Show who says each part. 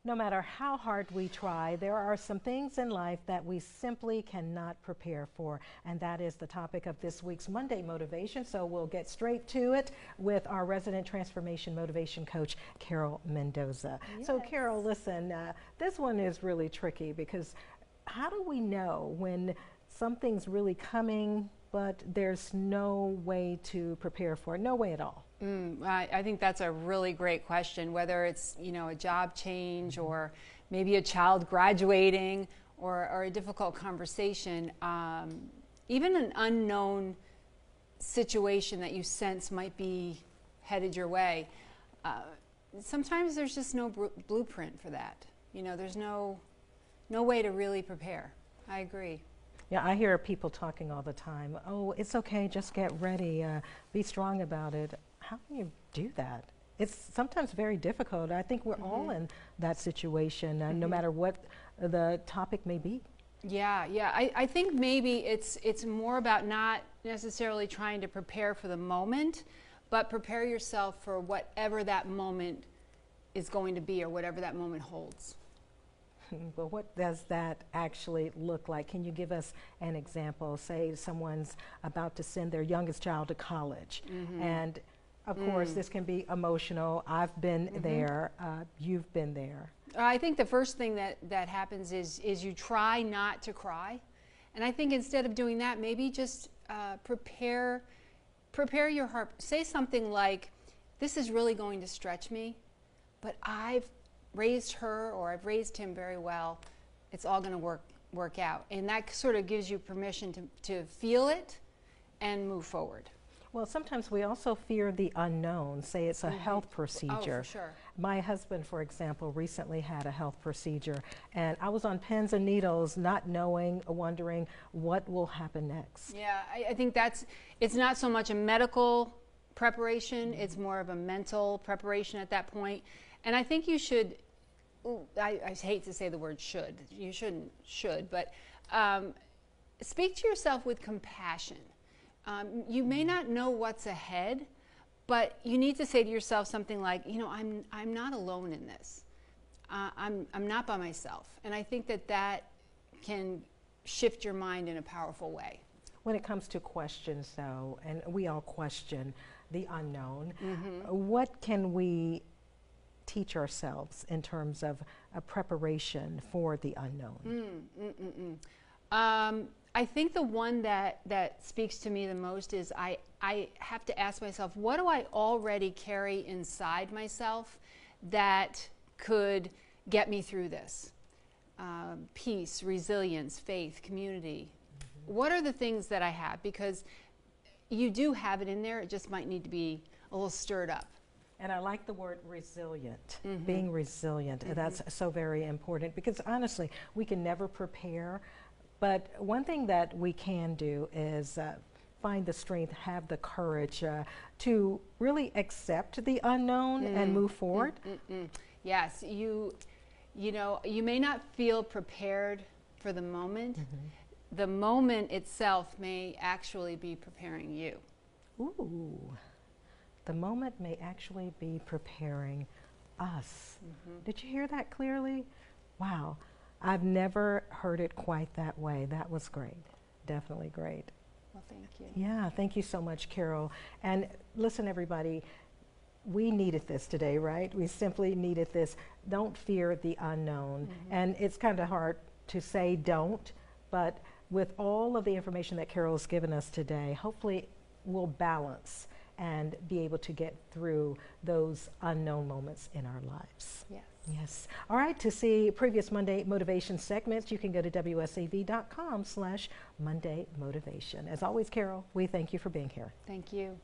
Speaker 1: No matter how hard we try, there are some things in life that we simply cannot prepare for, and that is the topic of this week's Monday Motivation. So we'll get straight to it with our resident transformation motivation coach, Carol Mendoza. Yes. So Carol, listen, this one is really tricky because how do we know when something's really coming but there's no way to prepare for it, no way at all?
Speaker 2: I think that's a really great question, whether it's, a job change or maybe a child graduating or a difficult conversation, even an unknown situation that you sense might be headed your way. Sometimes there's just no blueprint for that. There's no way to really prepare. I agree.
Speaker 1: Yeah, I hear people talking all the time. Oh, it's okay, just get ready, be strong about it. How can you do that? It's sometimes very difficult. I think we're all in that situation, no matter what the topic may be.
Speaker 2: Yeah. I think maybe it's more about not necessarily trying to prepare for the moment, but prepare yourself for whatever that moment is going to be or whatever that moment holds.
Speaker 1: But what does that actually look like? Can you give us an example? Say someone's about to send their youngest child to college, and of course this can be emotional. I've been there, you've been there.
Speaker 2: I think the first thing that happens is you try not to cry, and I think instead of doing that, maybe just prepare your heart. Say something like, "This is really going to stretch me, but I've raised her or I've raised him very well. It's all going to work out." And that sort of gives you permission to feel it and move forward.
Speaker 1: Well, sometimes we also fear the unknown. Say it's a health procedure.
Speaker 2: Oh, for sure.
Speaker 1: My husband, for example, recently had a health procedure, and I was on pins and needles, not knowing, wondering what will happen next.
Speaker 2: Yeah, I think it's not so much a medical preparation, it's more of a mental preparation at that point. And I think you should, I hate to say the word should, you shouldn't should, but speak to yourself with compassion. You may not know what's ahead, but you need to say to yourself something like, I'm not alone in this. I'm not by myself. And I think that can shift your mind in a powerful way.
Speaker 1: When it comes to questions, though, and we all question the unknown, what can we teach ourselves in terms of a preparation for the unknown? I think the one that speaks to me the most is I have to ask myself, what do I already carry inside myself that could get me through this? Peace, resilience, faith, community. What are the things that I have? Because you do have it in there, it just might need to be a little stirred up. And I like the word resilient, being resilient. That's so very important because honestly, we can never prepare. But one thing that we can do is find the strength, have the courage to really accept the unknown and move forward.
Speaker 2: Yes, you may not feel prepared for the moment. The moment itself may actually be preparing you.
Speaker 1: Ooh. The moment may actually be preparing us. Did you hear that clearly? Wow. I've never heard it quite that way. That was great. Definitely great.
Speaker 2: Well, thank you.
Speaker 1: Yeah, thank you so much, Carol. And listen, everybody, we needed this today, right? We simply needed this. Don't fear the unknown. And it's kind of hard to say don't, but with all of the information that Carol has given us today, hopefully we'll balance and be able to get through those unknown moments in our lives.
Speaker 2: Yes.
Speaker 1: Yes. All right, to see previous Monday Motivation segments, you can go to WSAV.com/Monday Motivation. As always, Carol, we thank you for being here.
Speaker 2: Thank you.